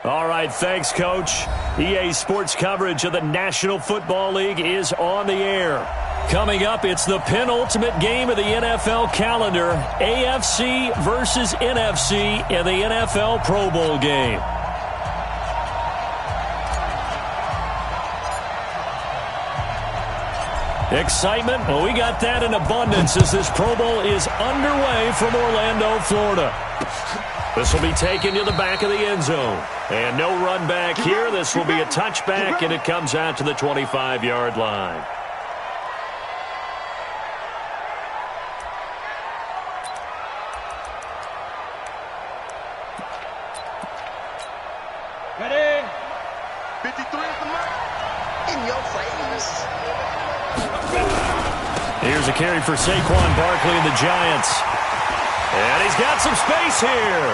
All right, thanks, Coach. EA Sports coverage of the National Football League is on the air. Coming up, it's the penultimate game of the NFL calendar, AFC versus NFC in the NFL Pro Bowl game. Excitement? Well, we got that in abundance as this Pro Bowl is underway from Orlando, Florida. This will be taken to the back of the end zone. And no run back here. This will be a touchback, and it comes out to the 25-yard line. Ready? 53 at the mark. In your face. Here's a carry for Saquon Barkley and the Giants. And he's got some space here.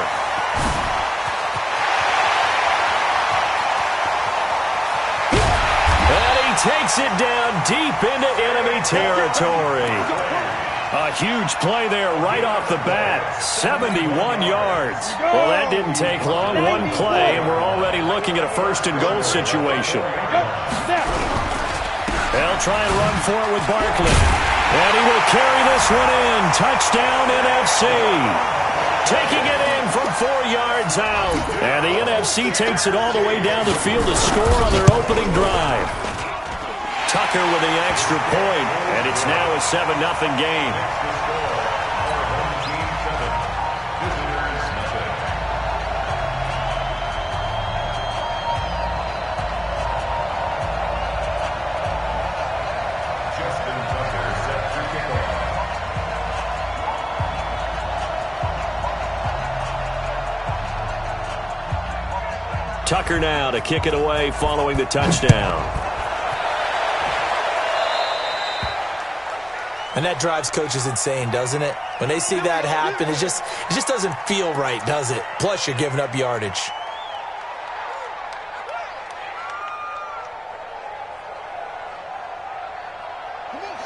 And he takes it down deep into enemy territory. A huge play there right off the bat. 71 yards. Well, that didn't take long. One play, and we're already looking at a first-and-goal situation. They'll try and run for it with Barkley. And he will carry this one in. Touchdown, NFC. Taking it in from 4 yards out. And the NFC takes it all the way down the field to score on their opening drive. Tucker with the extra point, and it's now a 7-0 game. Tucker now to kick it away following the touchdown. And that drives coaches insane, doesn't it? When they see that happen, it just doesn't feel right, does it? Plus, you're giving up yardage.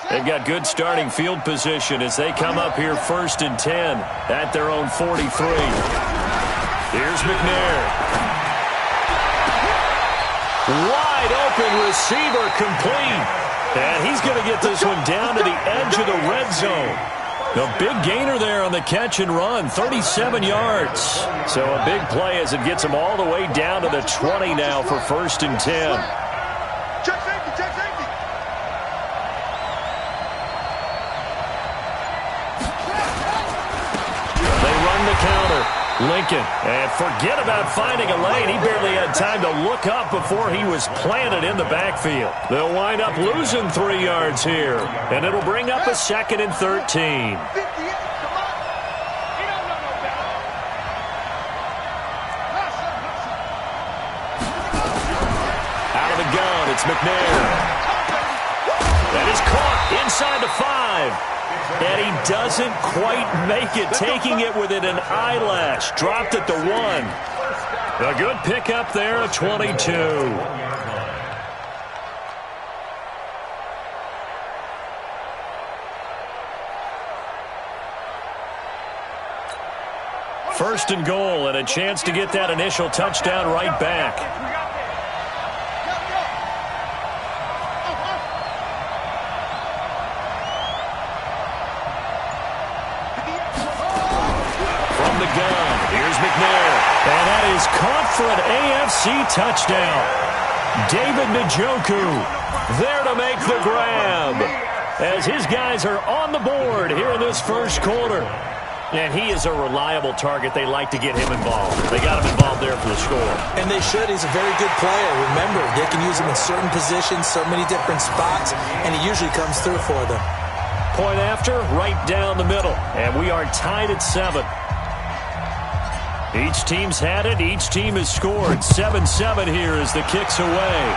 They've got good starting field position as they come up here 1st and 10 at their own 43. Here's McNair. Wide open receiver complete. And he's going to get this one down to the edge of the red zone. A big gainer there on the catch and run, 37 yards. So a big play as it gets him all the way down to the 20 now for 1st and 10. Check safety, check safety. They run the counter. Lincoln, and forget about finding a lane. He barely had time to look up before he was planted in the backfield. They'll wind up losing 3 yards here, and it'll bring up a 2nd and 13. Out of the gun, it's McNair. That is caught inside the 5. And he doesn't quite make it, taking it within an eyelash. Dropped at the 1. A good pickup there at 22. First and goal, and a chance to get that initial touchdown right back. And that is caught for an AFC touchdown. David Njoku there to make the grab as his guys are on the board here in this first quarter. And he is a reliable target. They like to get him involved. They got him involved there for the score. And they should. He's a very good player. Remember, they can use him in certain positions, so many different spots, and he usually comes through for them. Point after, right down the middle. And we are tied at 7. Each team's had it. Each team has scored. 7-7 here as the kick's away.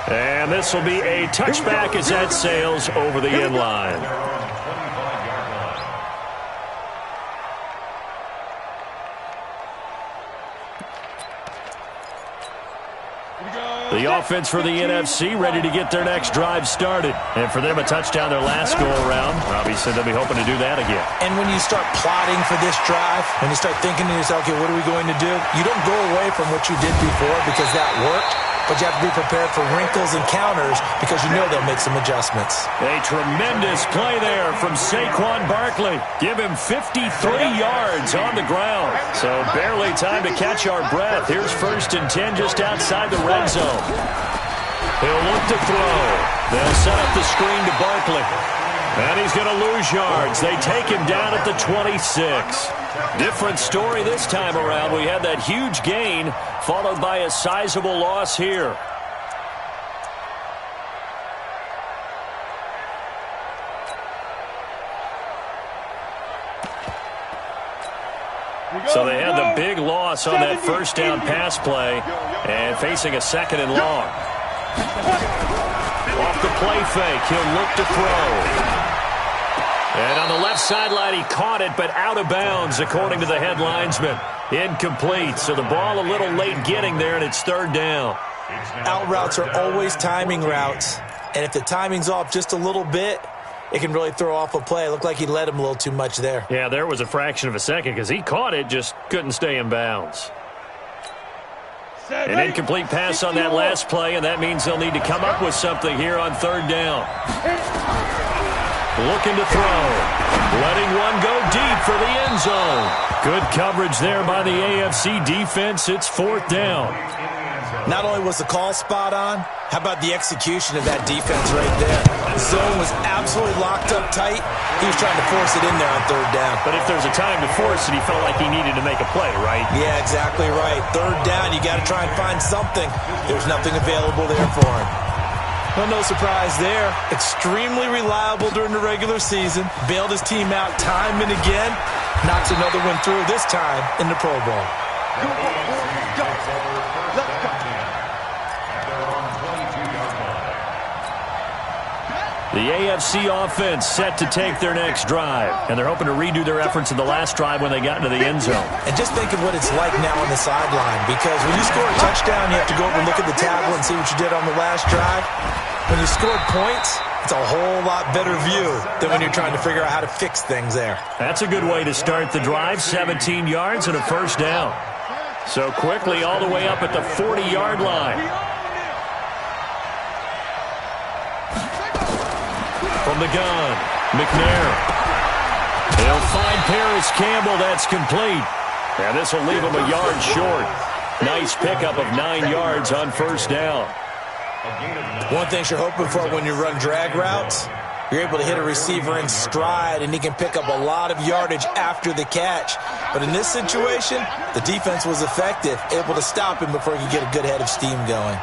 And this will be a touchback as that sails over the end line. The offense for the NFC ready to get their next drive started. And for them, a touchdown their last go-around. Obviously, they'll be hoping to do that again. And when you start plotting for this drive, when you start thinking to yourself, okay, what are we going to do? You don't go away from what you did before because that worked, but you have to be prepared for wrinkles and counters because you know they'll make some adjustments. A tremendous play there from Saquon Barkley. Give him 53 yards on the ground. So barely time to catch our breath. Here's 1st and 10 just outside the red zone. He'll look to throw. They'll set up the screen to Barkley. And he's going to lose yards. They take him down at the 26. Different story this time around. We had that huge gain followed by a sizable loss here. So they had the big loss on that 1st down pass play and facing a 2nd and long. Off the play fake, he'll look to throw. And on the left sideline, he caught it, but out of bounds, according to the head linesman. Incomplete, so the ball a little late getting there, and it's 3rd down. Out routes are always timing routes, and if the timing's off just a little bit, it can really throw off a play. It looked like he led him a little too much there. Yeah, there was a fraction of a second because he caught it, just couldn't stay in bounds. An incomplete pass on that last play, and that means they'll need to come up with something here on 3rd down. Looking to throw. Letting one go deep for the end zone. Good coverage there by the AFC defense. It's 4th down. Not only was the call spot on, how about the execution of that defense right there? The zone was absolutely locked up tight. He was trying to force it in there on 3rd down. But if there's a time to force it, he felt like he needed to make a play, right? Yeah, exactly right. 3rd down, you got to try and find something. There's nothing available there for him. Well, no surprise there. Extremely reliable during the regular season. Bailed his team out time and again. Knocks another one through, this time in the Pro Bowl. The AFC offense set to take their next drive. And they're hoping to redo their efforts in the last drive when they got into the end zone. And just think of what it's like now on the sideline. Because when you score a touchdown, you have to go over and look at the tablet and see what you did on the last drive. When you scored points, it's a whole lot better view than when you're trying to figure out how to fix things there. That's a good way to start the drive. 17 yards and a 1st down. So quickly all the way up at the 40-yard line. From the gun, McNair. He'll find Paris Campbell. That's complete. And this will leave him a yard short. Nice pickup of 9 yards on 1st down. One thing you're hoping for when you run drag routes, you're able to hit a receiver in stride, and he can pick up a lot of yardage after the catch. But in this situation, the defense was effective, able to stop him before he could get a good head of steam going.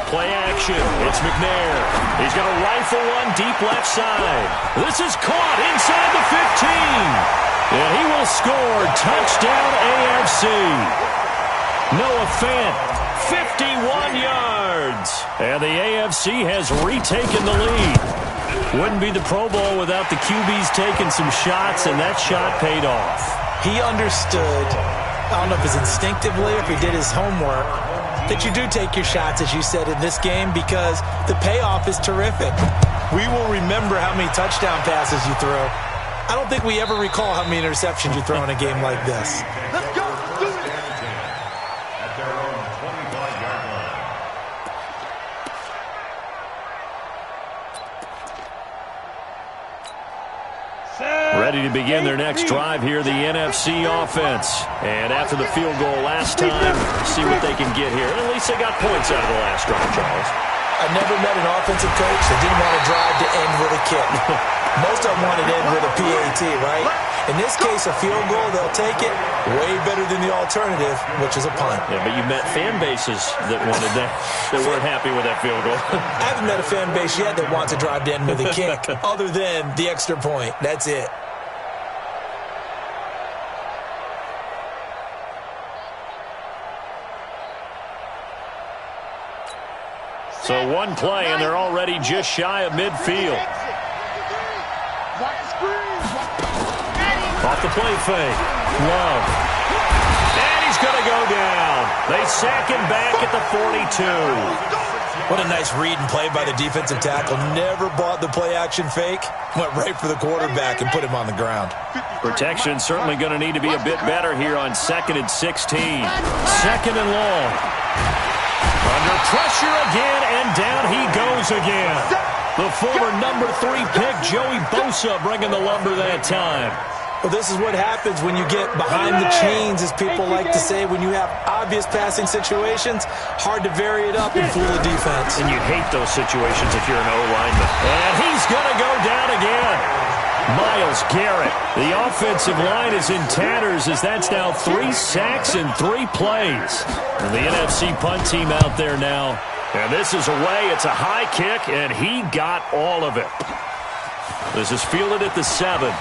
Play action. It's McNair. He's going to rifle one deep left side. This is caught inside the 15. And he will score. Touchdown AFC. Noah Fant, 51 yards. And the AFC has retaken the lead. Wouldn't be the Pro Bowl without the QBs taking some shots, and that shot paid off. He understood, I don't know if it's instinctively or if he did his homework, that you do take your shots, as you said, in this game because the payoff is terrific. We will remember how many touchdown passes you throw. I don't think we ever recall how many interceptions you throw in a game like this. Let's go. Do it. At their own 25-yard line. Ready to begin their next drive here, the NFC offense. And after the field goal last time, see what they can get here. And at least they got points out of the last drive, Charles. I've never met an offensive coach that didn't want to drive to end with a kick. Most of them want to end with a PAT, right? In this case, a field goal, they'll take it. Way better than the alternative, which is a punt. Yeah, but you met fan bases that wanted that, that weren't happy with that field goal. I haven't met a fan base yet that wants to drive to end with a kick, other than the extra point. That's it. So one play, and they're already just shy of midfield. Off the play fake. Love. And he's going to go down. They sack him back at the 42. What a nice read and play by the defensive tackle. Never bought the play-action fake. Went right for the quarterback and put him on the ground. Protection certainly going to need to be a bit better here on 2nd and 16. 2nd and long. Under pressure again, and down he goes again. The former number 3 pick, Joey Bosa, bringing the lumber that time. Well, this is what happens when you get behind the chains, as people like to say. When you have obvious passing situations, hard to vary it up and fool the defense. And you hate those situations if you're an O-lineman. And he's going to go down again. Myles Garrett. The offensive line is in tatters as that's now 3 sacks in 3 plays. And the NFC punt team out there now. And this is away. It's a high kick, and he got all of it. This is fielded at the 7.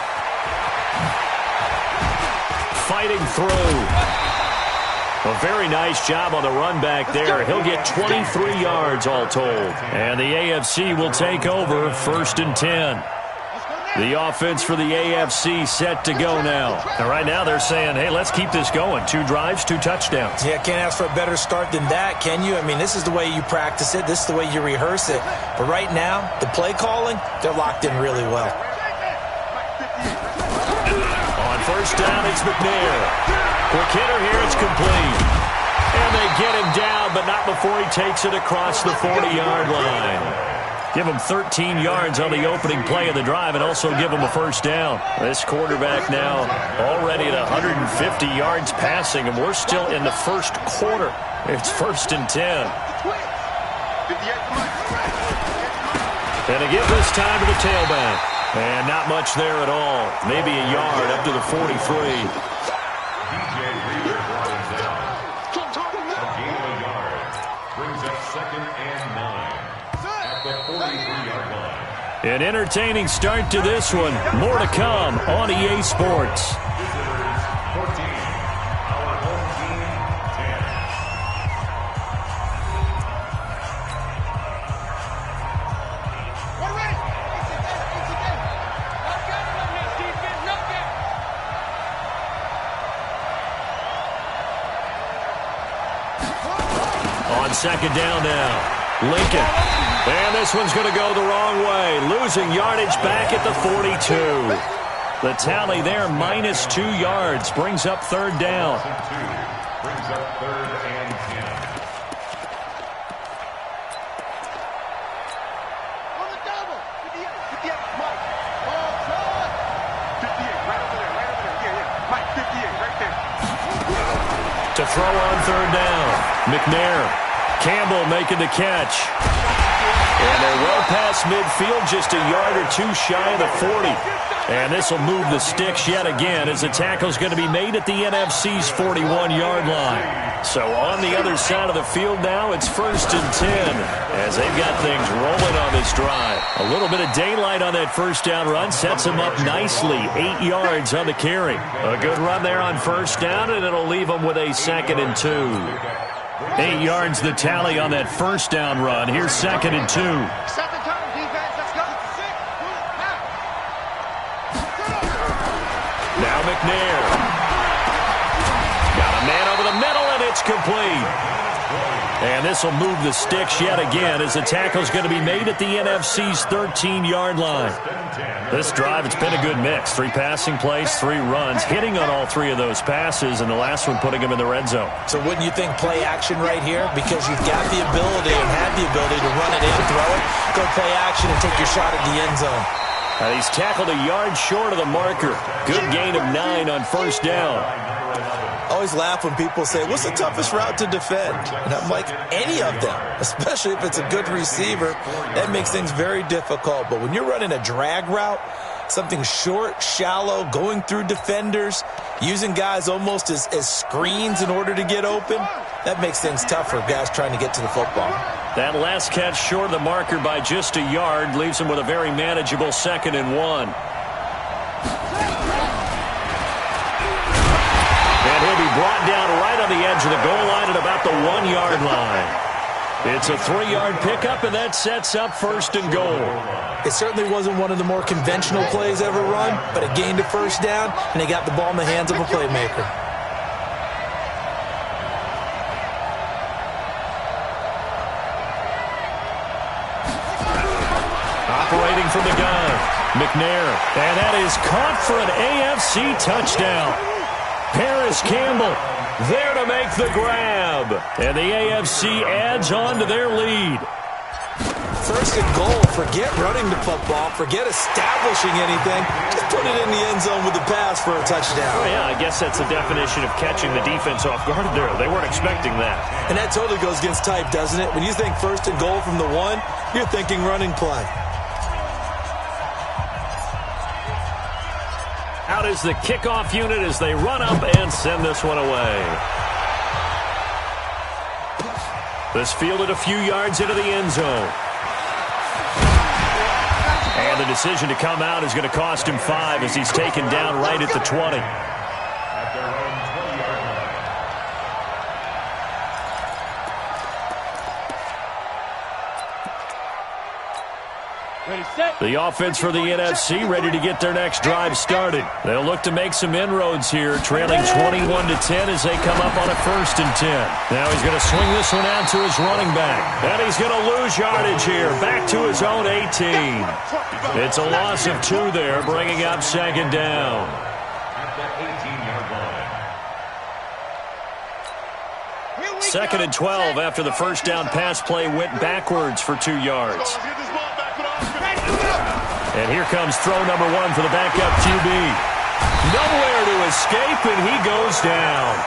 Fighting through. A very nice job on the run back there. He'll get 23 yards all told. And the AFC will take over 1st and 10. The offense for the AFC set to go now. And right now they're saying, hey, let's keep this going. 2 drives, 2 touchdowns. Yeah, can't ask for a better start than that, can you? I mean, this is the way you practice it. This is the way you rehearse it. But right now, the play calling, they're locked in really well. On 1st down, it's McNair. Quick hitter here, it's complete. And they get him down, but not before he takes it across the 40-yard line. Give him 13 yards on the opening play of the drive and also give him a 1st down. This quarterback now already at 150 yards passing, and we're still in the 1st quarter. It's 1st and 10. And they give this time to the tailback. And not much there at all. Maybe a yard up to the 43. An entertaining start to this one. More to come on EA Sports. On 2nd down now, Lincoln. And this one's going to go the wrong way. Losing yardage back at the 42. The tally there, -2 yards. Brings up 3rd down. Brings up 3rd and 10. On the double. 58, Mike. Ball shot. 58, right over there, right over there. Yeah. Mike, 58, right there. To throw on 3rd down. McNair. Campbell making the catch. And they're well past midfield, just a yard or 2 shy of the 40. And this will move the sticks yet again as the tackle's going to be made at the NFC's 41-yard line. So on the other side of the field now, it's 1st and 10 as they've got things rolling on this drive. A little bit of daylight on that 1st down run sets them up nicely. 8 yards on the carry. A good run there on 1st down, and it'll leave them with a 2nd and 2. 8 yards the tally on that 1st down run. Here's 2nd and 2. Set the tone, defense. Let's go. Now McNair. Got a man over the middle, and it's complete. And this will move the sticks yet again as the tackle's going to be made at the NFC's 13-yard line. This drive, it's been a good mix. 3 passing plays, 3 runs, hitting on all 3 of those passes, and the last one putting them in the red zone. So wouldn't you think play action right here? Because you've got the ability and have the ability to run it in, throw it, go play action, and take your shot at the end zone. And he's tackled a yard short of the marker. Good gain of 9 on 1st down. I always laugh when people say, what's the toughest route to defend? And I'm like, any of them, especially if it's a good receiver. That makes things very difficult. But when you're running a drag route, something short, shallow, going through defenders, using guys almost as screens in order to get open, that makes things tough for guys trying to get to the football. That last catch short of the marker by just a yard leaves him with a very manageable 2nd and 1. And he'll be brought down right on the edge of the goal line at about the 1-yard line. It's a 3-yard pickup, and that sets up 1st and goal. It certainly wasn't one of the more conventional plays ever run, but it gained a 1st down, and they got the ball in the hands of a playmaker. operating from the gun. McNair, and that is caught for an AFC touchdown. Paris Campbell there to make the grab. And the AFC adds on to their lead. First and goal, forget running the football, forget establishing anything. Just put it in the end zone with the pass for a touchdown. Oh, yeah, I guess that's the definition of catching the defense off guard there. They weren't expecting that. And that totally goes against type, doesn't it? When you think first and goal from the 1, you're thinking running play. Out is the kickoff unit as they run up and send this one away. This fielded a few yards into the end zone. And the decision to come out is going to cost him 5 as he's taken down right at the 20. At their own 20-yard line. The offense for the NFC ready to get their next drive started. They'll look to make some inroads here, trailing 21-10 as they come up on a 1st and 10. Now he's going to swing this one out to his running back. And he's going to lose yardage here, back to his own 18. It's a loss of 2 there, bringing up 2nd down. At the 18-yard line. 2nd and 12 after the first down pass play went backwards for 2 yards. And here comes throw number 1 for the backup QB. Nowhere to escape, and he goes down.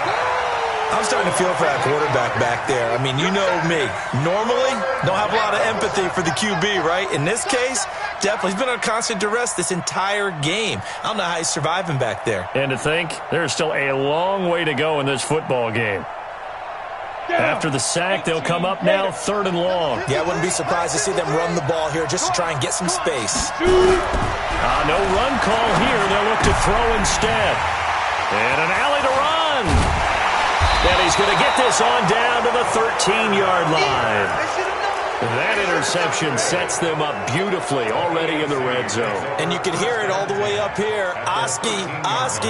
I'm starting to feel for that quarterback back there. I mean, you know me. Normally, don't have a lot of empathy for the QB, right? In this case, definitely. He's been on constant duress this entire game. I don't know how he's surviving back there. And to think, there's still a long way to go in this football game. After the sack, they'll come up now 3rd and long. Yeah, I wouldn't be surprised to see them run the ball here just to try and get some space. No run call here. They'll look to throw instead. And an alley to run. And he's going to get this on down to the 13-yard line. That interception sets them up beautifully already in the red zone. And you can hear it all the way up here. Oski,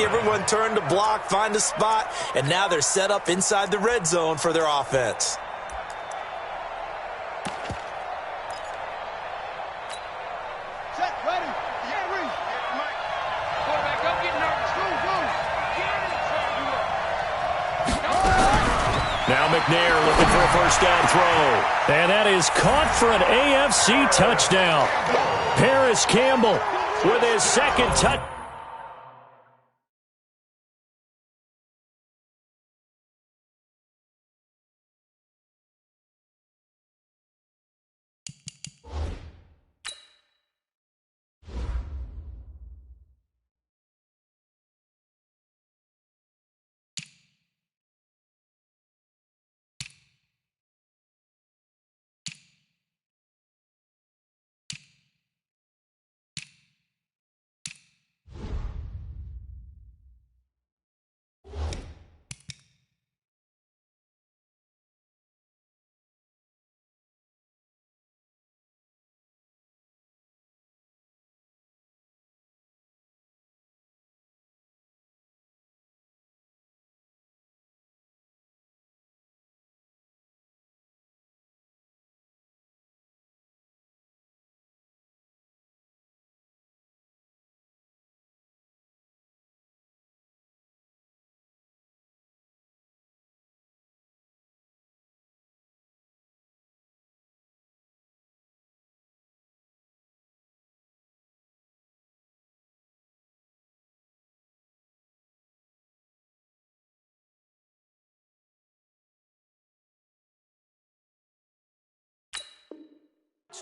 everyone turned to block, find a spot, and now they're set up inside the red zone for their offense. Set, ready. Yeah, ready. Mike. Quarterback, don't get nervous. Move. Get in and Now McNair looking for a first down throw. And that is caught for an AFC touchdown. Paris Campbell with his 2nd touchdown.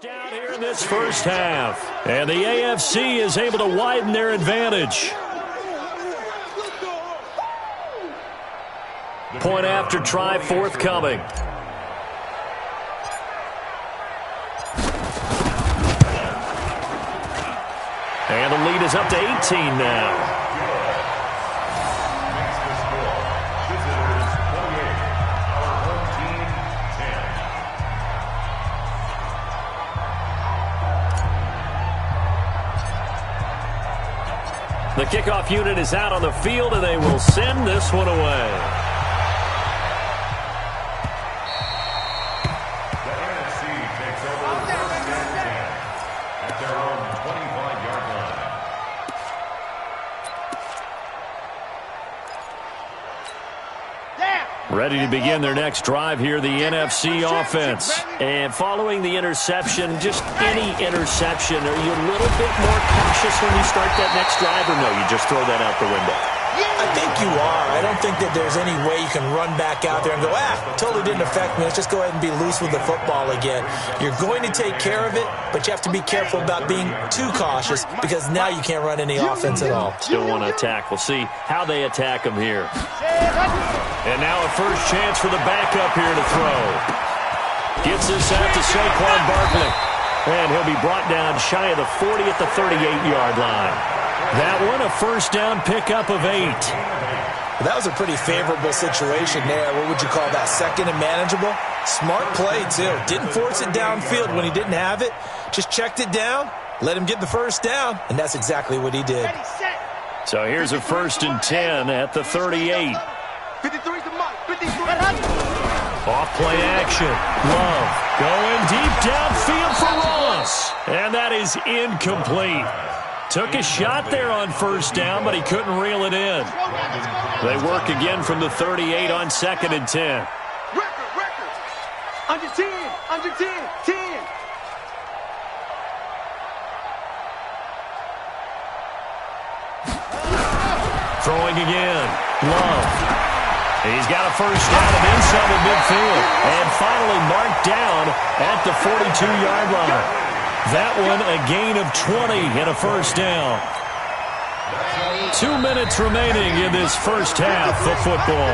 Down here in this first half. And the AFC is able to widen their advantage. Point after try forthcoming. And the lead is up to 18 now. The kickoff unit is out on the field, and they will send this one away. The NFC takes over 1st and 10 at their own Ready to begin their next drive here, the NFC offense. And following the interception, just any interception, are you a little bit more cautious when you start that next drive, or no, you just throw that out the window? I think you are. I don't think that there's any way you can run back out there and go, totally didn't affect me. Let's just go ahead and be loose with the football again. You're going to take care of it, but you have to be careful about being too cautious because now you can't run any offense at all. Still want to attack. We'll see how they attack them here. And now a first chance for the backup here to throw. Gets this out to Saquon Barkley. And he'll be brought down shy of the 40 at the 38-yard line. That one, a first down pickup of 8. Well, that was a pretty favorable situation there. What would you call that? Second and manageable? Smart play, too. Didn't force it downfield when he didn't have it. Just checked it down, let him get the first down, and that's exactly what he did. So here's a first and 10 at the 38. 53's the mark. 53. Off play action. Love going deep downfield for Ross. And that is incomplete. Took a shot there on first down, but he couldn't reel it in. They work again from the 38 on second and 10. Record. Under 10. 10. Throwing again. Love. He's got a first down and inside the midfield. And finally marked down at the 42-yard line. That one a gain of 20 and a first down. 2 minutes remaining in this first half of football.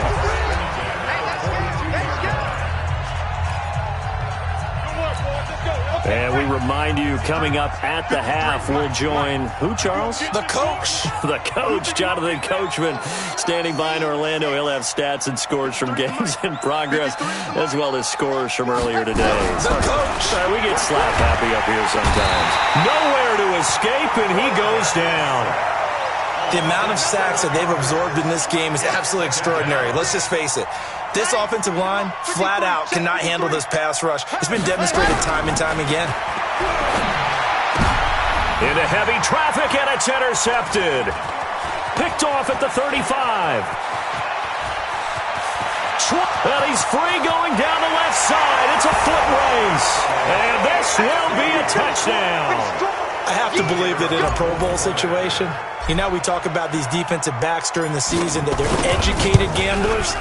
And we remind you, coming up at the half, we'll join who, Charles? The coach. The coach, Jonathan Coachman, standing by in Orlando. He'll have stats and scores from games in progress, as well as scores from earlier today. The coach. We get slap happy up here sometimes. Nowhere to escape, and he goes down. The amount of sacks that they've absorbed in this game is absolutely extraordinary. Let's just face it. This offensive line, flat out, cannot handle this pass rush. It's been demonstrated time and time again. Into heavy traffic, and it's intercepted. Picked off at the 35. Well, he's free going down the left side. It's a foot race. And this will be a touchdown. I have to believe that in a Pro Bowl situation, we talk about these defensive backs during the season, that they're educated gamblers.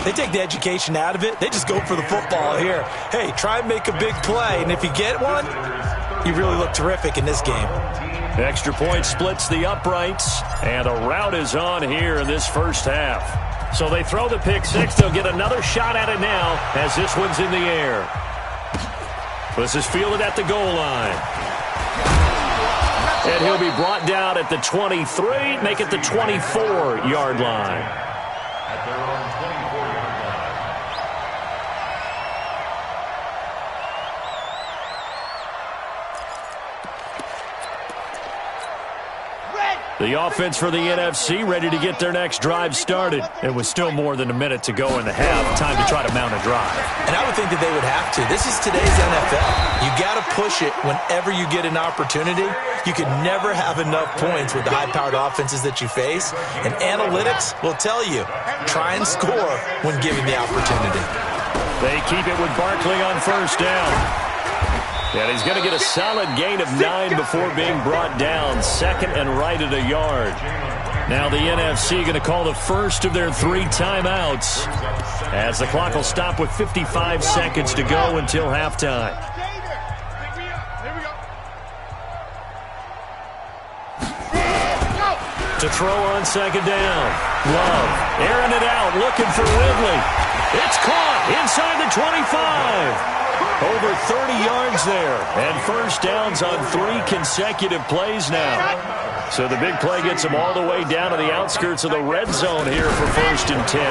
They take the education out of it. They just go for the football here. Hey, try and make a big play, and if you get one, you really look terrific in this game. Extra point splits the uprights, and a route is on here in this first half. So they throw the pick six. They'll get another shot at it now as this one's in the air. This is fielded at the goal line. And he'll be brought down at the 23, make it the 24-yard line. At their own 24-yard line. The offense for the NFC ready to get their next drive started. It was still more than a minute to go in the half. Time to try to mount a drive. And I would think that they would have to. This is today's NFL. You got to push it whenever you get an opportunity. You can never have enough points with the high-powered offenses that you face. And analytics will tell you, try and score when given the opportunity. They keep it with Barkley on first down. And he's going to get a solid gain of 9 before being brought down. Second and right at a yard. Now the NFC going to call the first of their 3 timeouts, as the clock will stop with 55 seconds to go until halftime. To throw on second down. Love airing it out, looking for Ridley. It's caught inside the 25. Over 30 yards there, and first downs on 3 consecutive plays now. So the big play gets them all the way down to the outskirts of the red zone here for first and 10.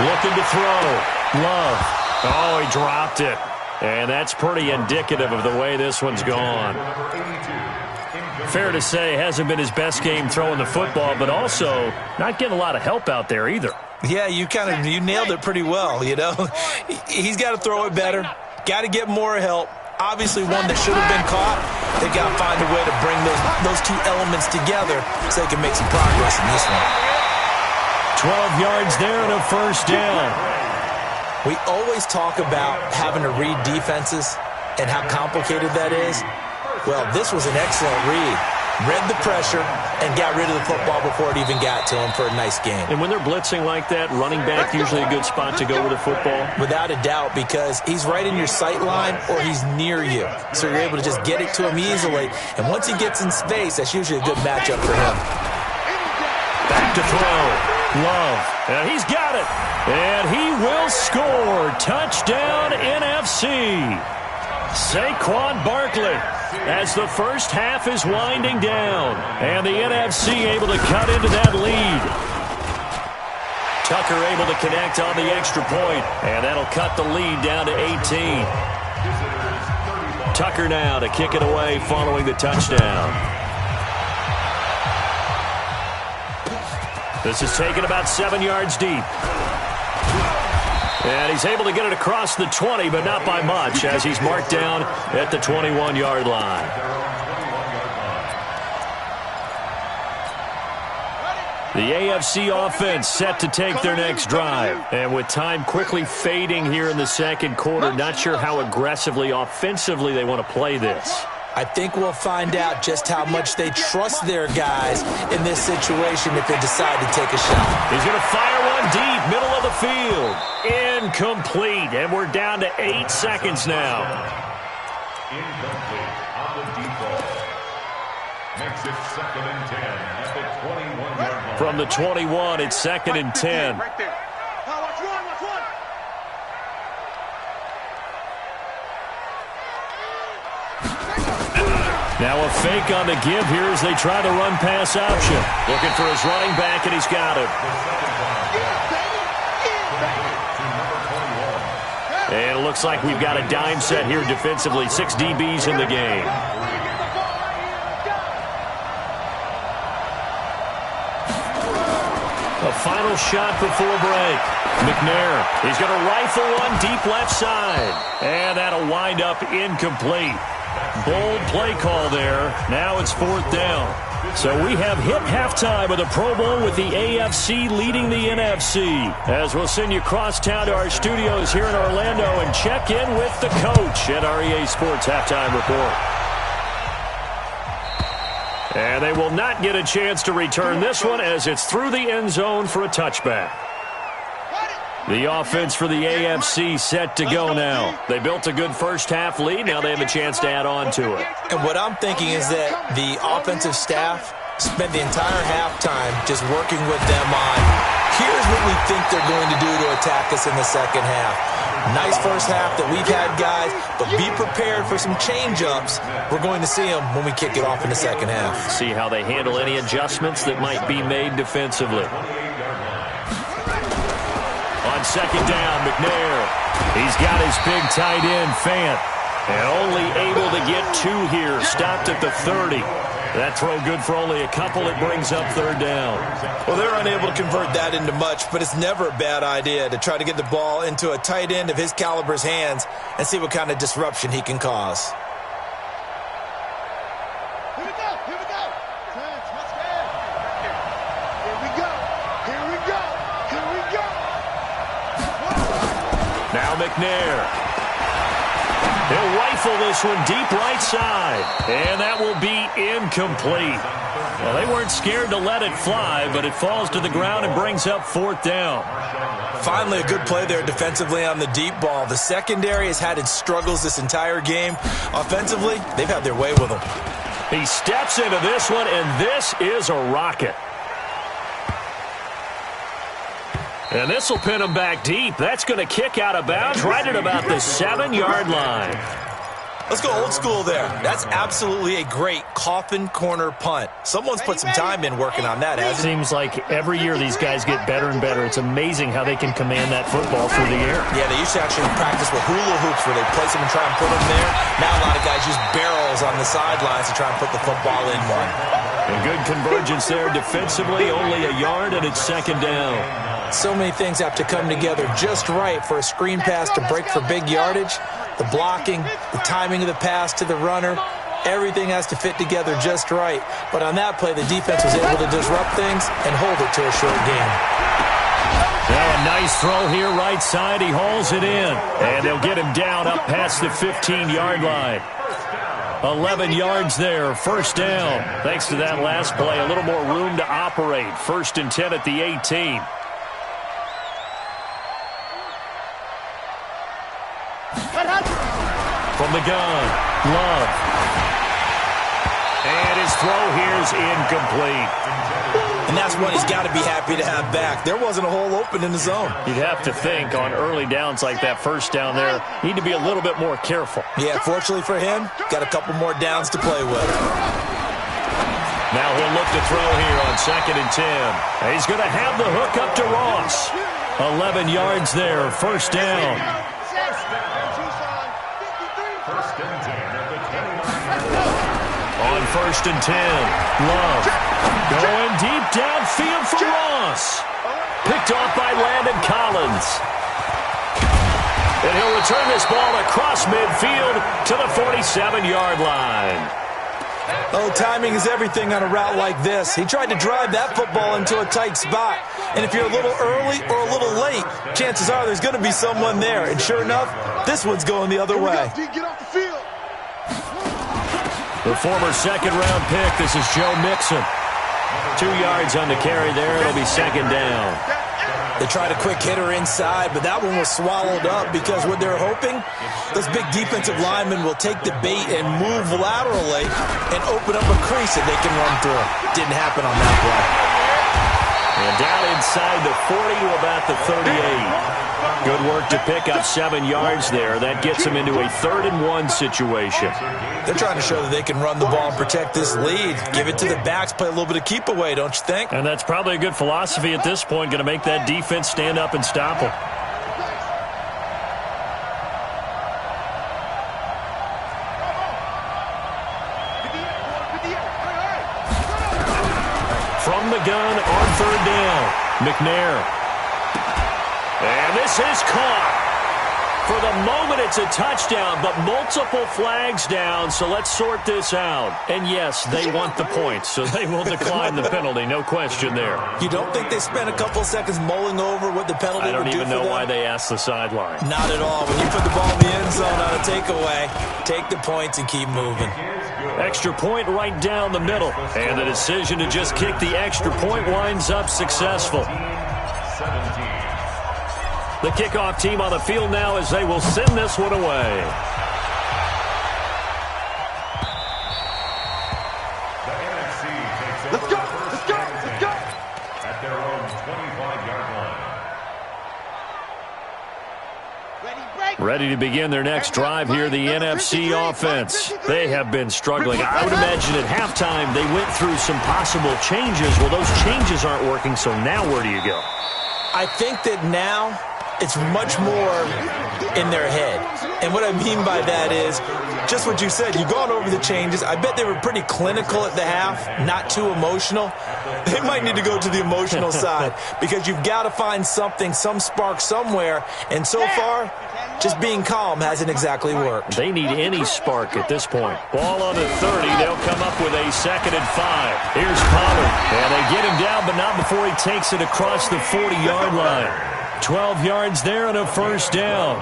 Looking to throw. Love. Oh, he dropped it. And that's pretty indicative of the way this one's gone. Fair to say, hasn't been his best game throwing the football, but also not getting a lot of help out there either. Yeah, you nailed it pretty well, He's got to throw it better. Got to get more help. Obviously one that should have been caught. They've got to find a way to bring those 2 elements together so they can make some progress in this one. 12 yards there and a first down. We always talk about having to read defenses and how complicated that is. Well, this was an excellent read. Read the pressure and got rid of the football before it even got to him for a nice game. And when they're blitzing like that, running back usually a good spot to go with the football? Without a doubt, because he's right in your sight line or he's near you. So you're able to just get it to him easily. And once he gets in space, that's usually a good matchup for him. Back to throw. Love. And he's got it. And he will score. Touchdown, NFC. Saquon Barkley, as the first half is winding down. And the NFC able to cut into that lead. Tucker able to connect on the extra point. And that'll cut the lead down to 18. Tucker now to kick it away following the touchdown. This is taken about 7 yards deep. And he's able to get it across the 20, but not by much, as he's marked down at the 21-yard line. The AFC offense set to take their next drive. And with time quickly fading here in the second quarter, not sure how aggressively, offensively they want to play this. I think we'll find out just how much they trust their guys in this situation if they decide to take a shot. He's going to fire one deep, middle of the field. Incomplete, and we're down to 8 seconds now. Incomplete on the deep ball. Makes it 2nd and 10 at the 21-yard line. From the 21, it's 2nd and 10. Right there. Now watch one, watch one. Now a fake on the give here as they try the run-pass option. Looking for his running back, and he's got him. And it looks like we've got a dime set here defensively. 6 DBs in the game. A final shot before break. McNair, he's going to rifle one deep left side. And that'll wind up incomplete. Bold play call there. Now it's 4th down. So we have hit halftime of the Pro Bowl with the AFC leading the NFC. As we'll send you cross town to our studios here in Orlando and check in with the coach at our EA Sports Halftime Report. And they will not get a chance to return this one as it's through the end zone for a touchback. The offense for the AFC set to go now. They built a good first half lead. Now they have a chance to add on to it. And what I'm thinking is that the offensive staff spent the entire halftime just working with them on, here's what we think they're going to do to attack us in the second half. Nice first half that we've had, guys, but be prepared for some change-ups. We're going to see them when we kick it off in the second half. See how they handle any adjustments that might be made defensively. On second down, McNair. He's got his big tight end, Fant. And only able to get 2 here. Stopped at the 30. That throw good for only a couple. It brings up 3rd down. Well, they're unable to convert that into much, but it's never a bad idea to try to get the ball into a tight end of his caliber's hands and see what kind of disruption he can cause. Here we go, here we go. Touchdown. Here we go, here we go, here we go. Now McNair. He'll rifle this one deep right side. And that will be incomplete. Well, they weren't scared to let it fly, but it falls to the ground and brings up 4th down. Finally, a good play there defensively on the deep ball. The secondary has had its struggles this entire game. Offensively, they've had their way with them. He steps into this one, and this is a rocket. And this will pin him back deep. That's going to kick out of bounds right at about the 7-yard line. Let's go old school there. That's absolutely a great coffin corner punt. Someone's put some time in working on that, hasn't it? Seems like every year these guys get better and better. It's amazing how they can command that football through the air. Yeah, they used to actually practice with hula hoops where they place them and try and put them there. Now a lot of guys use barrels on the sidelines to try and put the football in one. And good convergence there defensively. Only a yard, and it's 2nd down. So many things have to come together just right for a screen pass to break for big yardage. The blocking, the timing of the pass to the runner, everything has to fit together just right. But on that play, the defense was able to disrupt things and hold it to a short game. Now a nice throw here right side. He hauls it in. And they'll get him down up past the 15-yard line. 11 yards there, first down. Thanks to that last play, a little more room to operate. 1st and 10 at the 18. From the gun, Love. And his throw here is incomplete. And that's one he's got to be happy to have back. There wasn't a hole open in the zone. You'd have to think on early downs like that first down there, need to be a little bit more careful. Yeah, fortunately for him, got a couple more downs to play with. Now he'll look to throw here on 2nd and 10. He's going to have the hook up to Ross. 11 yards there, first down. On 1st and 10, Love going deep downfield for Ross. Picked off by Landon Collins. And he'll return this ball across midfield to the 47-yard line. Oh, timing is everything on a route like this. He tried to drive that football into a tight spot. And if you're a little early or a little late, chances are there's going to be someone there. And sure enough, this one's going the other way. Get off the field. The former second-round pick, this is Joe Mixon. 2 yards on the carry there. It'll be second down. They tried a quick hitter inside, but that one was swallowed up because what they're hoping, those big defensive linemen will take the bait and move laterally and open up a crease that they can run through. Didn't happen on that play. And down inside the 40 to about the 38. Good work to pick up 7 yards there. That gets them into a 3rd and 1 situation. They're trying to show that they can run the ball and protect this lead. Give it to the backs, play a little bit of keep away, don't you think? And that's probably a good philosophy at this point, going to make that defense stand up and stop them. From the gun on 3rd down, McNair. And this is caught. For the moment, it's a touchdown, but multiple flags down, so let's sort this out. And yes, they want the points, so they will decline the penalty, no question there. You don't think they spent a couple seconds mulling over what the penalty would do for them? I don't even know why they asked the sideline. Not at all. When you put the ball in the end zone on a takeaway, take the points and keep moving. Extra point right down the middle. And the decision to just kick the extra point winds up successful. The kickoff team on the field now as they will send this one away. Let's go! Let's go! Let's go! At their own 25-yard line. Ready to begin their next drive here, the NFC offense. They have been struggling. I would imagine at halftime they went through some possible changes. Well, those changes aren't working, so now where do you go? I think that now it's much more in their head. And what I mean by that is just what you said. You've gone over the changes. I bet they were pretty clinical at the half, not too emotional. They might need to go to the emotional side because you've got to find something, some spark somewhere. And so far, just being calm hasn't exactly worked. They need any spark at this point. Ball on the 30. They'll come up with a 2nd and 5. Here's Pollard. And they get him down, but not before he takes it across the 40-yard line. 12 yards there and a first down.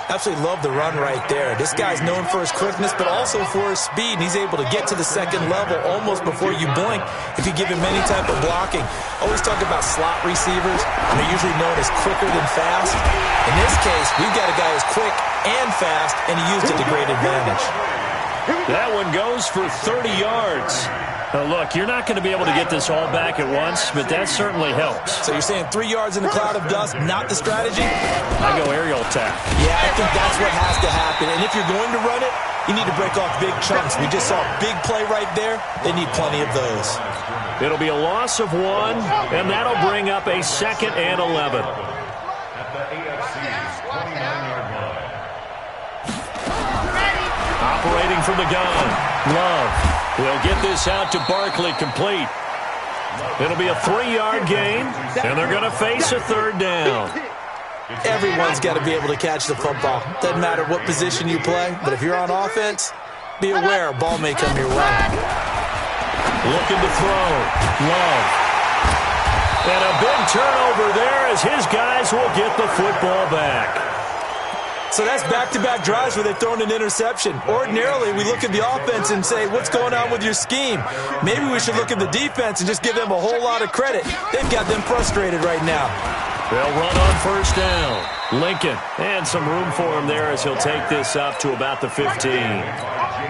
Absolutely love the run right there. This guy's known for his quickness, but also for his speed. And he's able to get to the second level almost before you blink if you give him any type of blocking. Always talk about slot receivers, and they're usually known as quicker than fast. In this case, we've got a guy who's quick and fast, and he used it to great advantage. That one goes for 30 yards. Now, look, you're not going to be able to get this all back at once, but that certainly helps. So you're saying 3 yards in a cloud of dust, not the strategy? I go aerial attack. Yeah, I think that's what has to happen. And if you're going to run it, you need to break off big chunks. We just saw a big play right there. They need plenty of those. It'll be a loss of 1, and that'll bring up a 2nd and 11. At the AFC's 29-yard line. Operating from the gun, Love. He'll get this out to Barkley, complete. It'll be a 3-yard gain, and they're going to face a 3rd down. Everyone's got to be able to catch the football. Doesn't matter what position you play, but if you're on offense, be aware a ball may come your way. Looking to throw, Love. And a big turnover there as his guys will get the football back. So that's back-to-back drives where they've thrown an interception. Ordinarily, we look at the offense and say, what's going on with your scheme? Maybe we should look at the defense and just give them a whole lot of credit. They've got them frustrated right now. They'll run on first down. Lincoln, and some room for him there as he'll take this up to about the 15.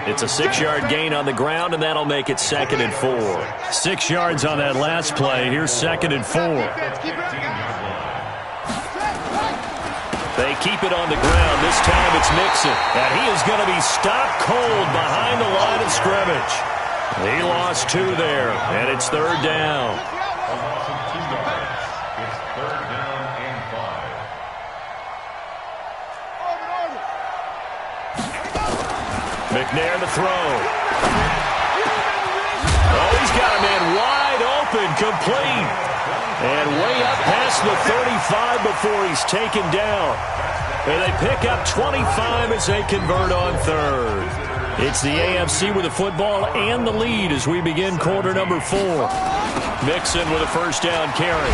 It's a 6-yard gain on the ground, and that'll make it 2nd and 4. 6 yards on that last play. Here's 2nd and 4. They keep it on the ground. This time it's Mixon. And he is going to be stopped cold behind the line of scrimmage. He lost 2 there, and it's 3rd down. A loss of 2 yards. It's 3rd down and 5. McNair to throw. Oh, he's got a man wide open, complete. And way up past the 35 before he's taken down. And they pick up 25 as they convert on 3rd. It's the AFC with the football and the lead as we begin quarter number 4. Mixon with a first down carry.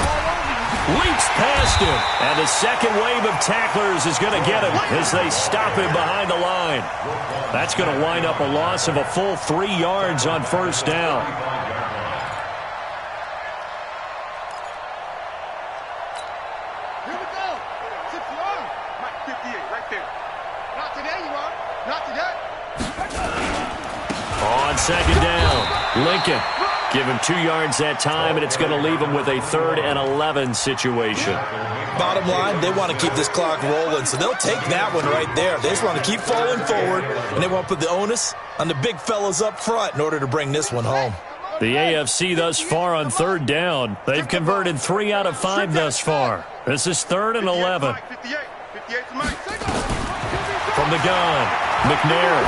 Leaps past him. And the second wave of tacklers is going to get him as they stop him behind the line. That's going to wind up a loss of a full 3 yards on first down. On second down, Lincoln. Give him 2 yards that time, and it's going to leave him with a 3rd and 11 situation. Bottom line, they want to keep this clock rolling, so they'll take that one right there. They just want to keep falling forward, and they want to put the onus on the big fellas up front in order to bring this one home. The AFC thus far on 3rd down. They've converted 3 out of 5 thus far. This is 3rd and 11. From the gun, McNair.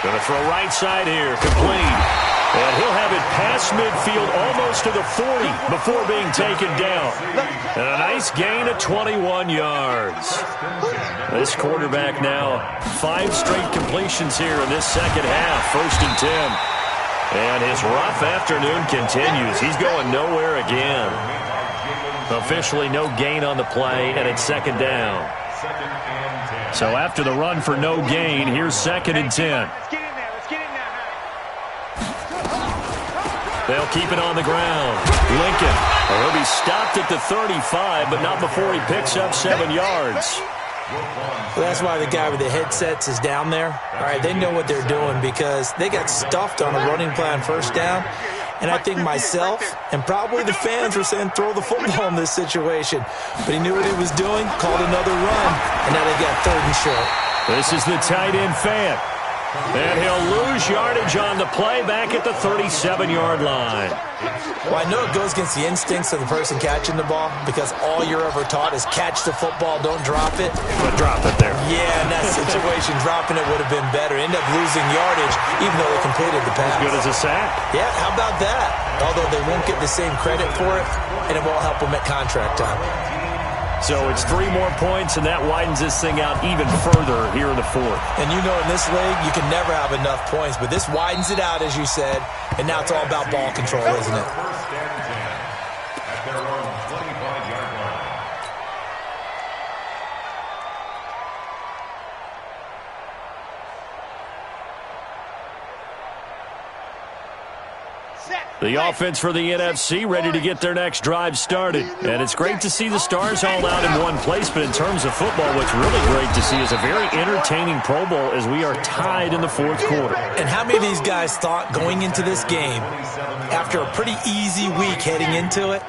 Going to throw right side here, complete. And he'll have it past midfield almost to the 40 before being taken down. And a nice gain of 21 yards. This quarterback now, 5 straight completions here in this second half, 1st and 10. And his rough afternoon continues. He's going nowhere again. Officially no gain on the play, and it's 2nd down. So after the run for no gain, here's 2nd and 10. They'll keep it on the ground. Lincoln, he'll be stopped at the 35, but not before he picks up 7 yards. Well, that's why the guy with the headsets is down there. All right, they know what they're doing because they got stuffed on a running play on first down. And I think myself and probably the fans were saying throw the football in this situation. But he knew what he was doing, called another run, and now they got 3rd and short. This is the tight end fan. And he'll lose yardage on the play back at the 37-yard line. Well, I know it goes against the instincts of the person catching the ball because all you're ever taught is catch the football, don't drop it. But drop it there. Yeah, in that situation, dropping it would have been better. End up losing yardage even though they completed the pass. As good as a sack. Yeah, how about that? Although they won't get the same credit for it, and it won't help them at contract time. So it's 3 more points, and that widens this thing out even further here in the 4th. And you know in this league, you can never have enough points, but this widens it out, as you said, and now it's all about ball control, isn't it? 1st and 10 at their own 25-yard line. The offense for the NFC ready to get their next drive started. And it's great to see the stars all out in one place, but in terms of football, what's really great to see is a very entertaining Pro Bowl as we are tied in the 4th quarter. And how many of these guys thought going into this game, after a pretty easy week heading into it,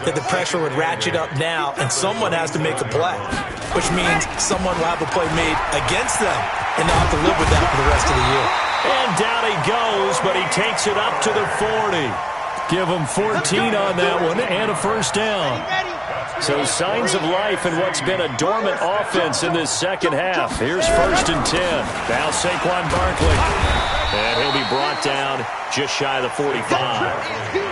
that the pressure would ratchet up now and someone has to make a play, which means someone will have a play made against them and they'll have to live with that for the rest of the year. And down he goes, but he takes it up to the 40. Give him 14 on that one and a first down. So signs of life in what's been a dormant offense in this second half. Here's 1st and 10. Now Saquon Barkley. And he'll be brought down just shy of the 45.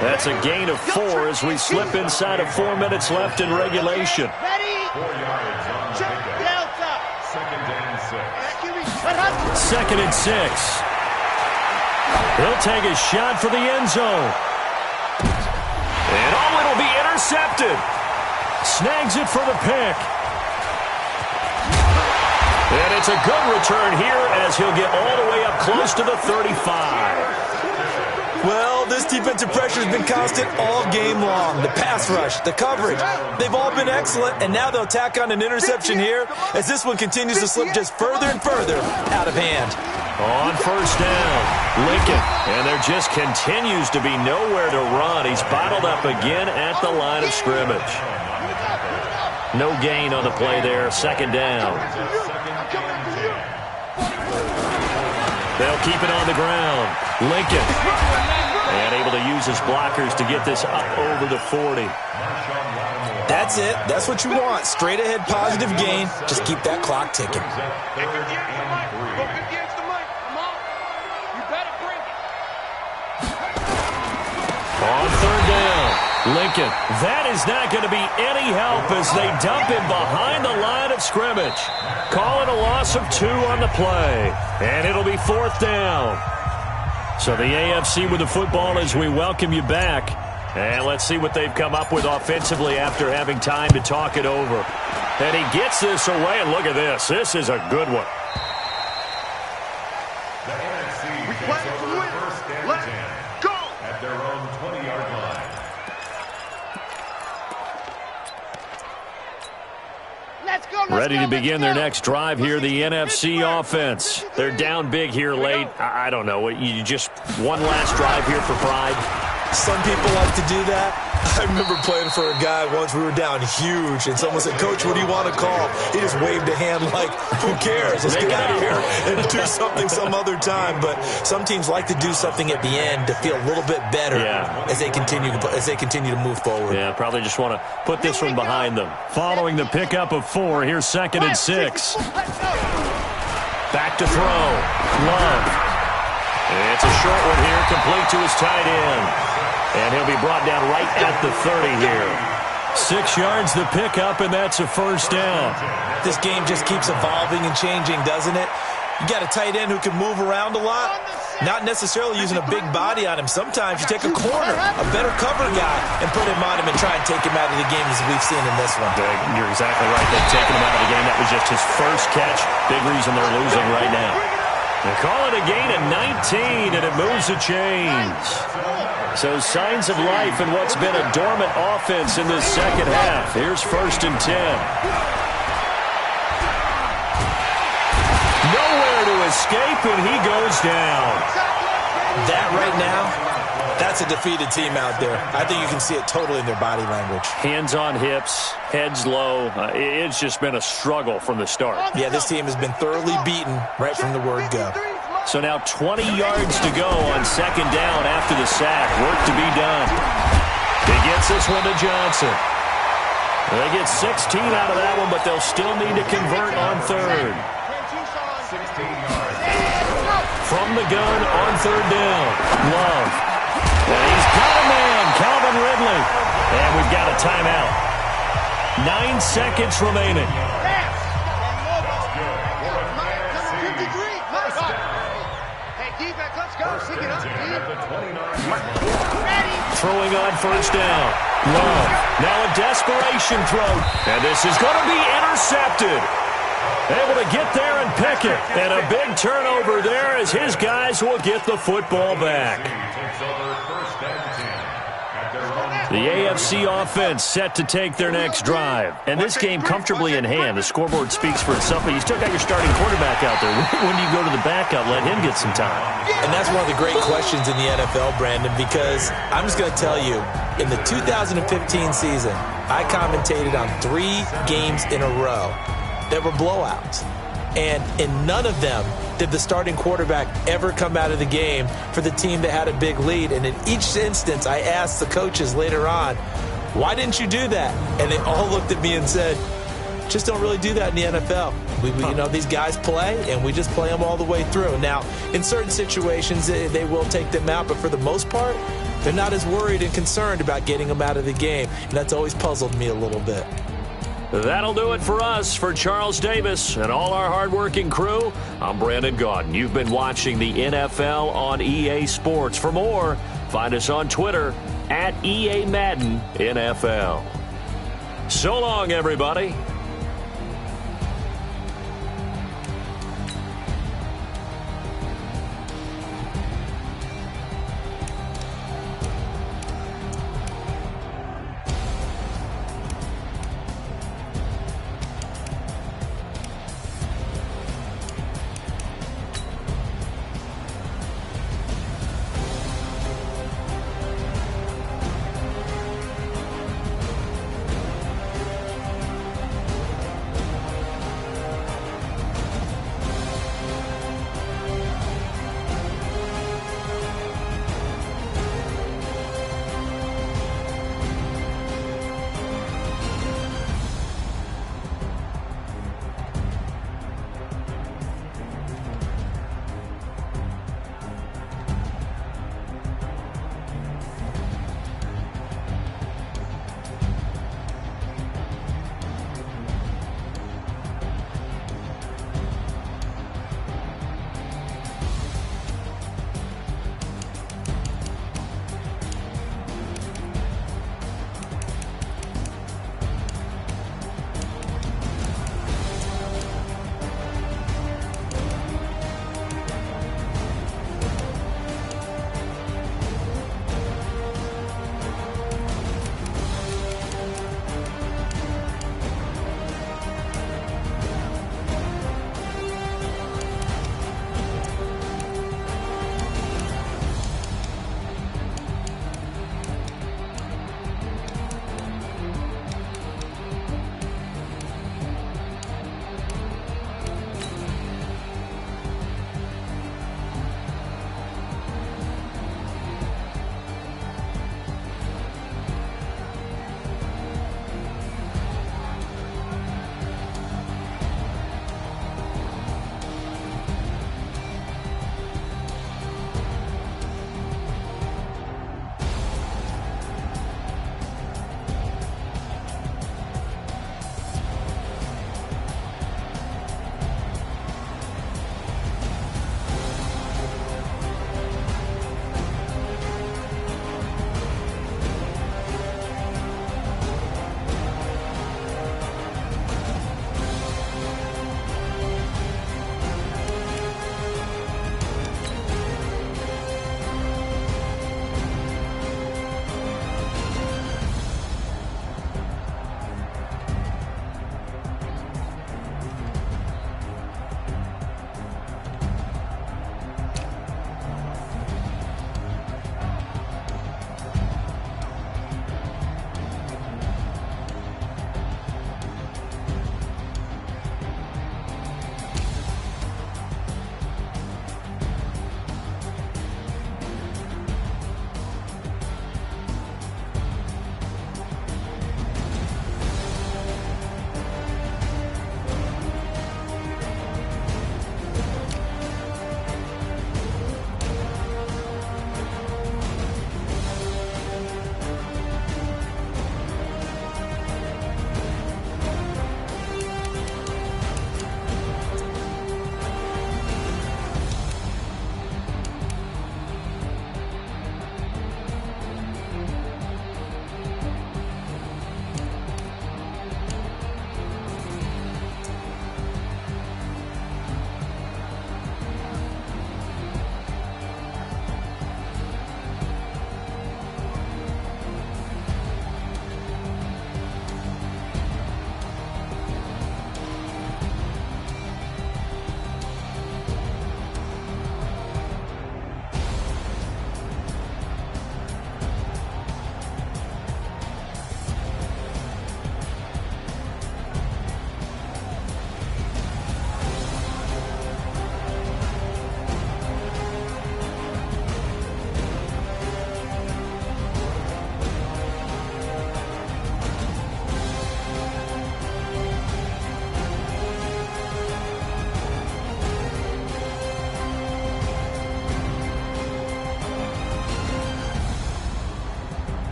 That's a gain of 4 as we slip inside of 4 minutes left in regulation. 4 yards on the pickup. 2nd and 6. 2nd and 6. He'll take a shot for the end zone. And all it'll be intercepted. Snags it for the pick. And it's a good return here as he'll get all the way up close to the 35. Well, this defensive pressure has been constant all game long. The pass rush, the coverage, they've all been excellent, and now they'll tack on an interception here as this one continues to slip just further and further out of hand. On first down, Lincoln, and there just continues to be nowhere to run. He's bottled up again at the line of scrimmage. No gain on the play there, second down. They'll keep it on the ground. Lincoln, and able to use his blockers to get this up over the 40. That's it. That's what you want. Straight ahead positive gain. Just keep that clock ticking. On third down, Lincoln. That is not going to be any help as they dump him behind the line of scrimmage. Call it a loss of 2 on the play. And it'll be fourth down. So the AFC with the football as we welcome you back. And let's see what they've come up with offensively after having time to talk it over. And he gets this away, and look at this. This is a good one. The NFC takes over first and 10 at their own 20-yard line. Ready to begin their next drive here, the NFC offense. They're down big here late. I don't know. You just one last drive here for pride? Some people like to do that. I remember playing for a guy once. We were down huge, and someone said, "Coach, what do you want to call?" He just waved a hand like, "Who cares? Let's get out of here and do something some other time." But some teams like to do something at the end to feel a little bit better as they continue to move forward. Yeah, probably just want to put this one behind them. Following the pickup of 4, here's 2nd and 6. Back to throw. Love. It's a short one here, complete to his tight end. And he'll be brought down right at the 30 here. 6 yards the pickup, and that's a first down. This game just keeps evolving and changing, doesn't it? You got a tight end who can move around a lot, not necessarily using a big body on him. Sometimes you take a corner, a better cover guy, and put him on him and try and take him out of the game as we've seen in this one. You're exactly right. They've taken him out of the game. That was just his first catch. Big reason they're losing right now. They call it a gain of 19, and it moves the chains. So signs of life in what's been a dormant offense in this second half. Here's 1st and 10. Nowhere to escape, and he goes down. That right now, that's a defeated team out there. I think you can see it totally in their body language. Hands on hips, heads low. It's just been a struggle from the start. Yeah, this team has been thoroughly beaten right from the word go. So now 20 yards to go on 2nd down after the sack. Work to be done. He gets this one to Johnson. They get 16 out of that one, but they'll still need to convert on 3rd. 16 yards. From the gun on 3rd down. Love. And he's got a man, Calvin Ridley. And we've got a timeout. 9 seconds remaining. Throwing on 1st down. Love. Now a desperation throw. And this is going to be intercepted. Able to get there and pick it. And a big turnover there as his guys will get the football back. The AFC offense set to take their next drive. And this game comfortably in hand. The scoreboard speaks for itself, but you still got your starting quarterback out there. When do you go to the backup, let him get some time? And that's one of the great questions in the NFL, Brandon, because I'm just going to tell you, in the 2015 season, I commentated on 3 games in a row that were blowouts. And in none of them did the starting quarterback ever come out of the game for the team that had a big lead. And in each instance, I asked the coaches later on, why didn't you do that? And they all looked at me and said, just don't really do that in the NFL. You know, these guys play, and we just play them all the way through. Now, in certain situations, they will take them out, but for the most part, they're not as worried and concerned about getting them out of the game. And that's always puzzled me a little bit. That'll do it for us. For Charles Davis and all our hardworking crew, I'm Brandon Gaudin. You've been watching the NFL on EA Sports. For more, find us on Twitter @EA Madden NFL. So long, everybody.